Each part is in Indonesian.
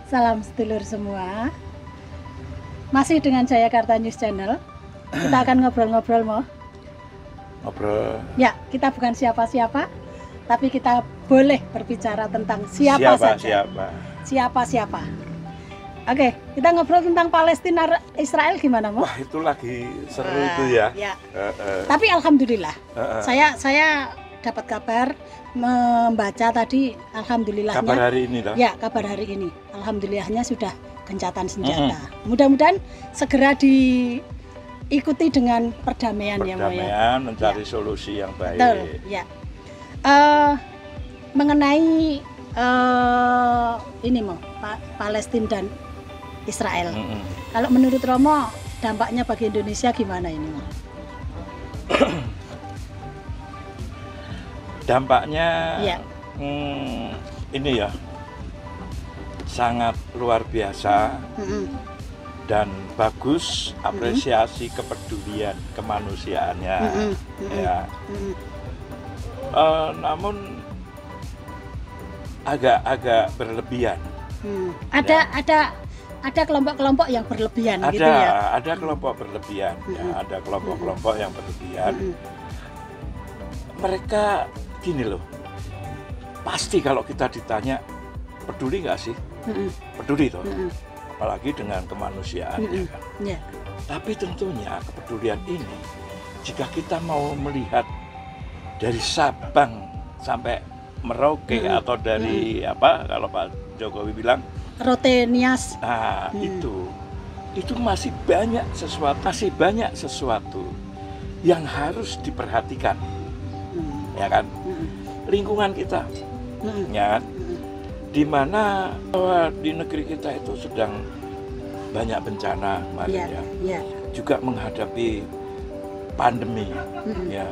Salam sedulur semua. Masih dengan Jayakarta News Channel. Kita akan ngobrol-ngobrol, Mo. Ngobrol. Ya, kita bukan siapa-siapa, tapi kita boleh berbicara tentang siapa saja. Siapa-siapa. Oke, kita ngobrol tentang Palestina Israel gimana, Mo? Wah, itu lagi seru itu ya. Ya. Tapi alhamdulillah, saya dapat kabar, membaca tadi, alhamdulillahnya. Kabar hari ini toh? Ya, kabar hari ini. Alhamdulillahnya sudah gencatan senjata. Mudah-mudahan segera diikuti dengan perdamaian, ya, Mo, ya. Mencari solusi yang baik. Betul, ya. Mengenai ini, Mo, Palestina dan Israel. Kalau menurut Romo, dampaknya bagi Indonesia gimana ini, Mo? Dampaknya ini ya sangat luar biasa dan bagus, apresiasi kepedulian kemanusiaannya ya. Namun agak berlebihan. Ada kelompok-kelompok yang berlebihan gitu ya. Ada kelompok berlebihan, ya, ada kelompok-kelompok yang berlebihan. Mereka gini loh, pasti kalau kita ditanya peduli nggak sih? Peduli toh, apalagi dengan kemanusiaan ya kan. Tapi tentunya kepedulian ini, jika kita mau melihat dari Sabang sampai Merauke atau dari apa kalau Pak Jokowi bilang Rotenias. Nah, itu masih banyak sesuatu yang harus diperhatikan. Ya kan? Lingkungan kita. Ya kan? Di mana bahwa di negeri kita itu sedang banyak bencana kemarin ya. Juga menghadapi pandemi ya.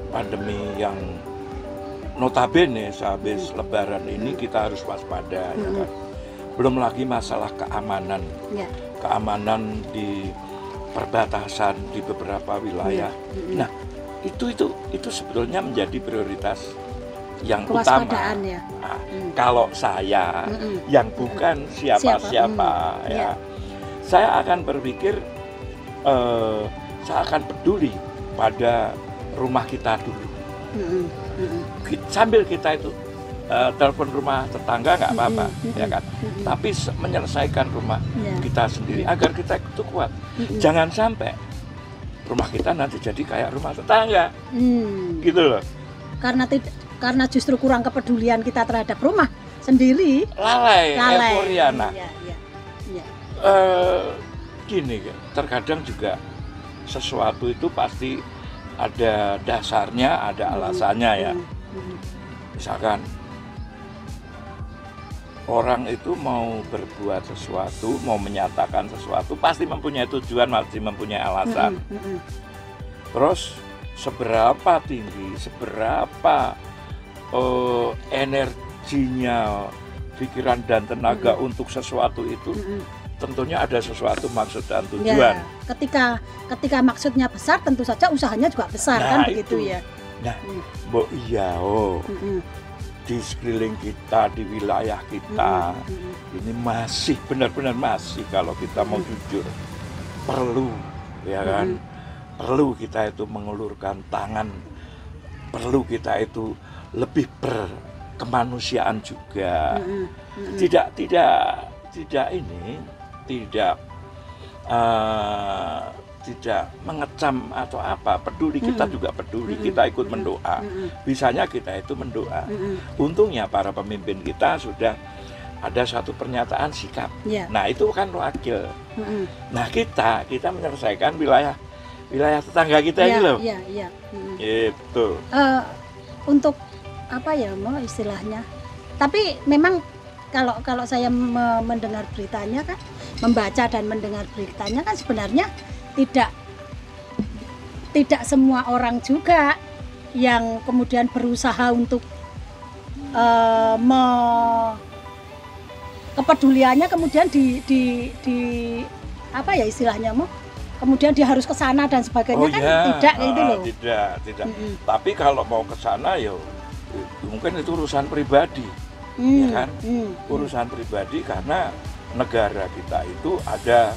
Pandemi yang notabene sehabis lebaran ini kita harus waspada ya kan. Belum lagi masalah keamanan. Keamanan di perbatasan di beberapa wilayah. Nah, itu sebetulnya menjadi prioritas yang utama. Ya. Nah, kalau saya yang bukan siapa-siapa ya, saya akan berpikir saya akan peduli pada rumah kita dulu. Sambil kita itu telepon rumah tetangga nggak apa-apa, ya kan. Tapi menyelesaikan rumah kita sendiri agar kita itu kuat. Jangan sampai rumah kita nanti jadi kayak rumah tetangga, gitu loh. Karena justru kurang kepedulian kita terhadap rumah sendiri. Lalai. Euforiana. Gini, terkadang juga sesuatu itu pasti ada dasarnya, ada alasannya ya. Misalkan orang itu mau berbuat sesuatu, mau menyatakan sesuatu, pasti mempunyai tujuan, pasti mempunyai alasan. Terus seberapa tinggi, seberapa energinya, pikiran dan tenaga untuk sesuatu itu, tentunya ada sesuatu maksud dan tujuan. Ya, ketika maksudnya besar, tentu saja usahanya juga besar, kan begitu ya. Nah, di sekeliling kita, di wilayah kita, ini masih benar-benar masih, kalau kita mau jujur, perlu ya kan, perlu kita itu mengulurkan tangan, perlu kita itu lebih berkemanusiaan juga, tidak mengecam atau apa, peduli, kita juga peduli, kita ikut mendoa, bisanya kita itu mendoa. Untungnya para pemimpin kita sudah ada satu pernyataan sikap. Nah, itu kan wakil. Nah, kita menyelesaikan wilayah tetangga kita ini loh. Itu. Untuk apa ya, Mo, istilahnya. Tapi memang kalau saya mendengar beritanya kan, membaca dan mendengar beritanya kan, sebenarnya tidak semua orang juga yang kemudian berusaha untuk kepeduliannya kemudian di apa ya istilahnya, Mo, kemudian dia harus ke sana dan sebagainya, tidak gitu loh. Tidak. Tapi kalau mau ke sana ya mungkin itu urusan pribadi. ya kan? Urusan pribadi karena negara kita itu ada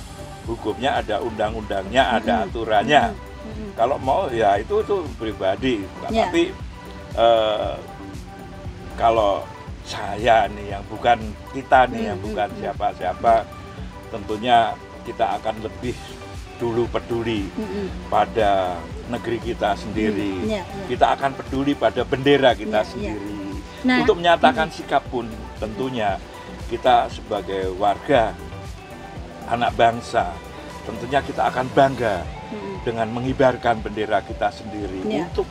hukumnya, ada undang-undangnya, ada aturannya. Kalau mau ya itu pribadi. Tapi kalau saya nih yang bukan kita nih, yang bukan siapa-siapa, tentunya kita akan lebih dulu peduli pada negeri kita sendiri. Kita akan peduli pada bendera kita sendiri. Nah, untuk menyatakan sikap pun tentunya kita sebagai warga, anak bangsa, tentunya kita akan bangga dengan mengibarkan bendera kita sendiri untuk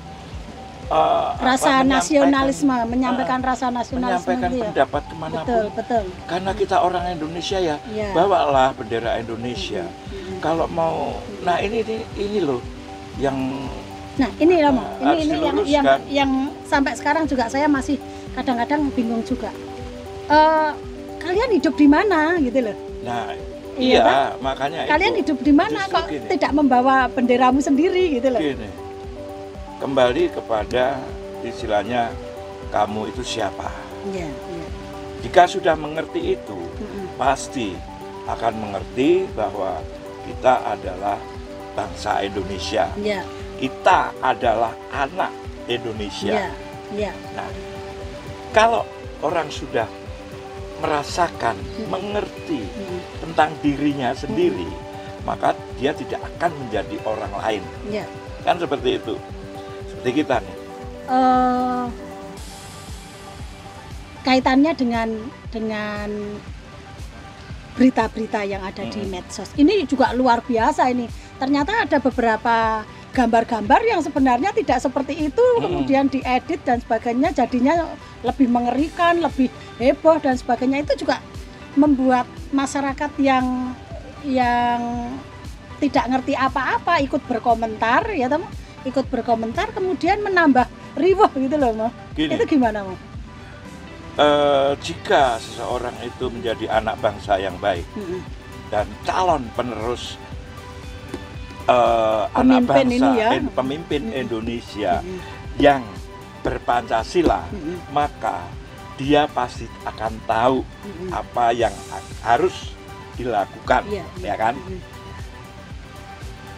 rasa nasionalisme, menyampaikan rasa nasionalisme, menyampaikan pendapat kemanapun. Betul. Karena kita orang Indonesia ya, bawalah bendera Indonesia. Kalau mau, nah ini loh yang, nah ini loh, ini yang sampai sekarang juga saya masih kadang-kadang bingung juga. Kalian hidup di mana gitu loh? Nah, iya, makanya kalian hidup di mana kok tidak membawa benderamu sendiri gitu loh? Gini, kembali kepada istilahnya kamu itu siapa? Jika sudah mengerti itu, pasti akan mengerti bahwa kita adalah bangsa Indonesia. Kita adalah anak Indonesia. Nah, kalau orang sudah merasakan, mengerti tentang dirinya sendiri, maka dia tidak akan menjadi orang lain. Kan seperti itu. Seperti kita nih. Kaitannya dengan berita-berita yang ada di medsos. Ini juga luar biasa ini. Ternyata ada beberapa gambar-gambar yang sebenarnya tidak seperti itu, kemudian diedit dan sebagainya, jadinya lebih mengerikan, lebih heboh dan sebagainya. Itu juga membuat masyarakat yang tidak ngerti apa-apa ikut berkomentar, ya teman, ikut berkomentar, kemudian menambah riwah gitu loh, Mo. Itu gimana, Mo? Jika seseorang itu menjadi anak bangsa yang baik dan calon penerus anak bangsa, pemimpin Indonesia yang berpancasila, maka dia pasti akan tahu apa yang harus dilakukan, ya kan?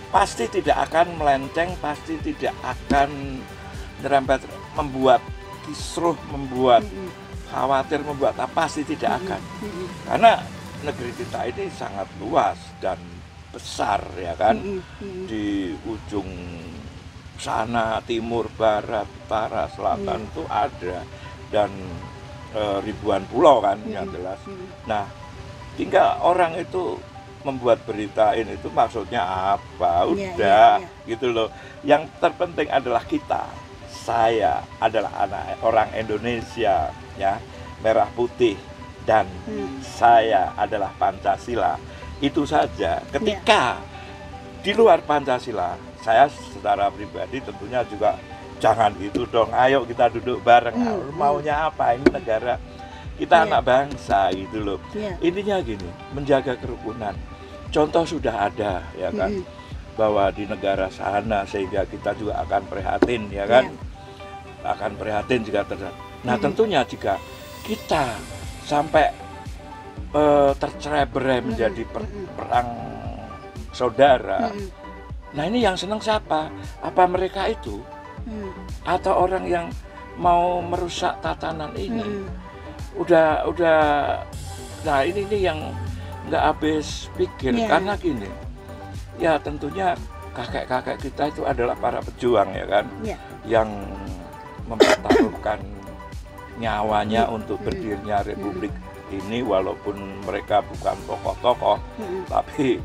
Pasti tidak akan melenceng, pasti tidak akan nyerempet, membuat kisruh, membuat khawatir, membuat apa, pasti tidak akan. Karena negeri kita ini sangat luas dan besar, ya kan? Di ujung sana, timur, barat, utara, selatan itu ada, dan ribuan pulau kan yang jelas. Nah, tinggal orang itu membuat berita ini itu maksudnya apa, udah gitu loh. Yang terpenting adalah kita, saya adalah orang Indonesia, ya, merah putih, dan saya adalah Pancasila. Itu saja. Ketika di luar Pancasila, saya secara pribadi tentunya juga jangan gitu dong. Ayo kita duduk bareng. Maunya apa? Ini negara kita, anak bangsa gitu loh. Intinya gini, menjaga kerukunan. Contoh sudah ada, ya kan, bahwa di negara sana, sehingga kita juga akan prihatin, ya kan, akan prihatin jika terjadi. Nah, tentunya jika kita sampai tercerai-berai menjadi perang saudara, nah ini yang senang siapa? Apa mereka itu? Atau orang yang mau merusak tatanan ini? Udah, nah ini yang nggak habis pikir, karena gini, ya tentunya kakek-kakek kita itu adalah para pejuang, ya kan, yang mempertaruhkan nyawanya untuk berdirinya Republik ini, walaupun mereka bukan tokoh-tokoh, tapi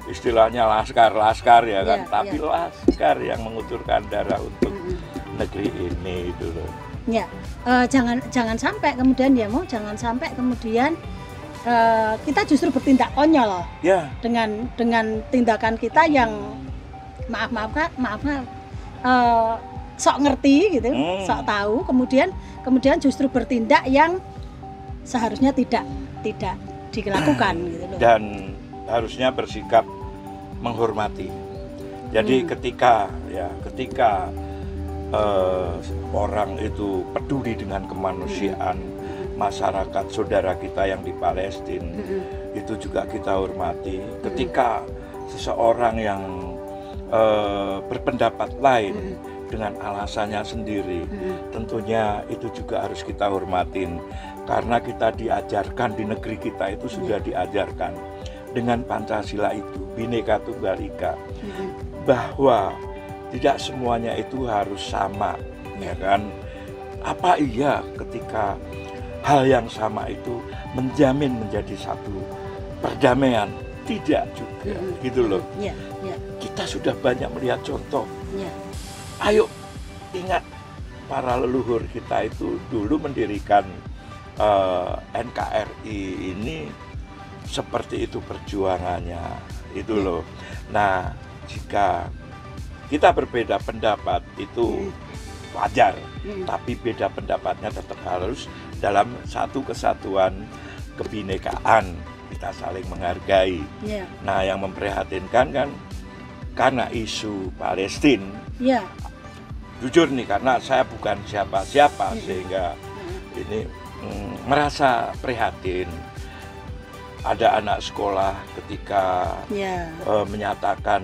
istilahnya laskar, ya kan, tapi laskar yang mengucurkan darah untuk negeri ini itu loh. Jangan sampai kemudian, ya, Mo, jangan sampai kemudian kita justru bertindak konyol dengan tindakan kita yang maaf sok ngerti gitu, sok tahu, kemudian justru bertindak yang seharusnya tidak dilakukan gitu loh. Dan harusnya bersikap menghormati. Jadi ketika orang itu peduli dengan kemanusiaan masyarakat saudara kita yang di Palestina, itu juga kita hormati. Ketika seseorang yang berpendapat lain dengan alasannya sendiri, tentunya itu juga harus kita hormatin, karena kita diajarkan di negeri kita itu sudah diajarkan dengan Pancasila itu, Bhinneka Tunggal Ika, bahwa tidak semuanya itu harus sama, ya kan? Apa iya ketika hal yang sama itu menjamin menjadi satu perdamaian? Tidak juga, gitu loh. Kita sudah banyak melihat contoh. Ayo ingat para leluhur kita itu dulu mendirikan NKRI ini seperti itu perjuangannya, itu loh. Nah, jika kita berbeda pendapat itu wajar, tapi beda pendapatnya tetap harus dalam satu kesatuan kebinekaan, kita saling menghargai. Nah, yang memprihatinkan kan karena isu Palestina, jujur nih, karena saya bukan siapa-siapa sehingga ini merasa prihatin. Ada anak sekolah ketika menyatakan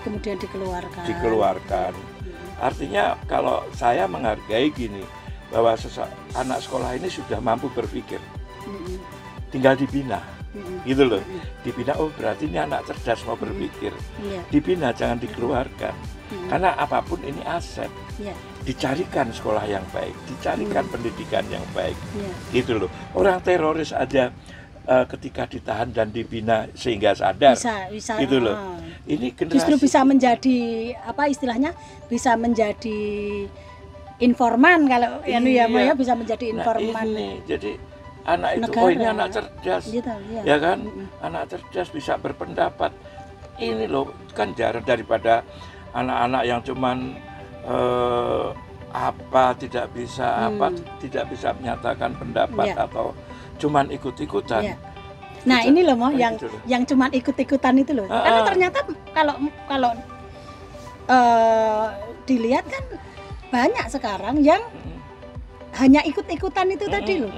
kemudian dikeluarkan. Artinya kalau saya menghargai gini, bahwa anak sekolah ini sudah mampu berpikir, tinggal dibina, gitu loh. Dibina, oh berarti ini anak cerdas mau berpikir. Dibina, jangan dikeluarkan, karena apapun ini aset. Dicarikan sekolah yang baik, dicarikan pendidikan yang baik, gitu loh. Orang teroris aja ketika ditahan dan dibina sehingga sadar, bisa gitu loh. Ini generasi justru bisa menjadi apa istilahnya, bisa menjadi informan kalau ya bisa menjadi informan. Ini jadi anak itu, oh ini anak cerdas, gitu, ya kan? Anak cerdas bisa berpendapat. Ini loh kan jarang daripada anak-anak yang cuman tidak bisa menyatakan pendapat atau cuman ikut-ikutan. Nah ini loh Mo, yang cuman ikut-ikutan itu loh. Karena ternyata kalau dilihat kan banyak sekarang yang hanya ikut-ikutan itu tadi loh.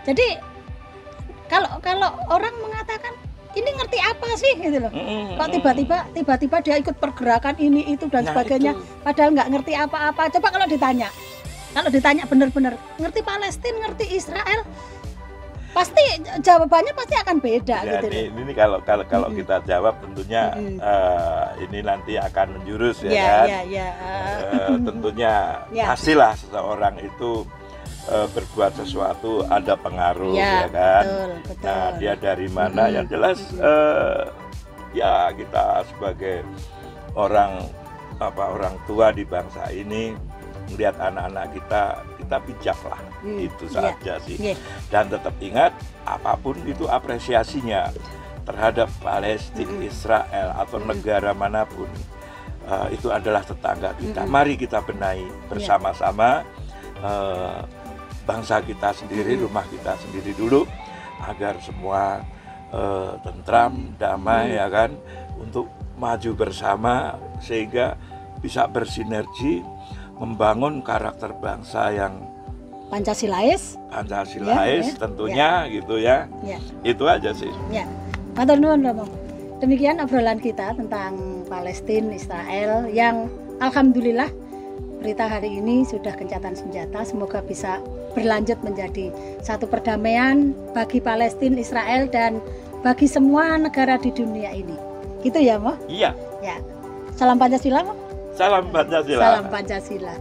Jadi kalau orang mengatakan ini ngerti apa sih gitu loh. Kok tiba-tiba dia ikut pergerakan ini itu dan sebagainya, padahal nggak ngerti apa-apa. Coba kalau ditanya benar-benar ngerti Palestina, ngerti Israel, pasti jawabannya pasti akan beda. Ya, gitu. Ini kalau kita jawab tentunya ini nanti akan menjurus kan. Tentunya pastilah seseorang itu berbuat sesuatu ada pengaruh, ya kan. Betul. Nah, dia dari mana? Yang jelas ya kita sebagai orang tua di bangsa ini melihat anak-anak kita bijaklah, itu saja sih. Dan tetap ingat, apapun itu apresiasinya terhadap Palestina, Israel atau negara manapun, itu adalah tetangga kita. Mari kita benahi bersama-sama bangsa kita sendiri, rumah kita sendiri dulu, agar semua tentram, damai, ya kan, untuk maju bersama sehingga bisa bersinergi membangun karakter bangsa yang Pancasilais tentunya, gitu ya. Itu aja sih. Matur nuwun Romo. Demikian obrolan kita tentang Palestina, Israel, yang alhamdulillah berita hari ini sudah gencatan senjata. Semoga bisa berlanjut menjadi satu perdamaian bagi Palestina, Israel, dan bagi semua negara di dunia ini. Gitu ya Mo? Iya. Ya. Salam Pancasila Mo. Salam Pancasila. Salam Pancasila.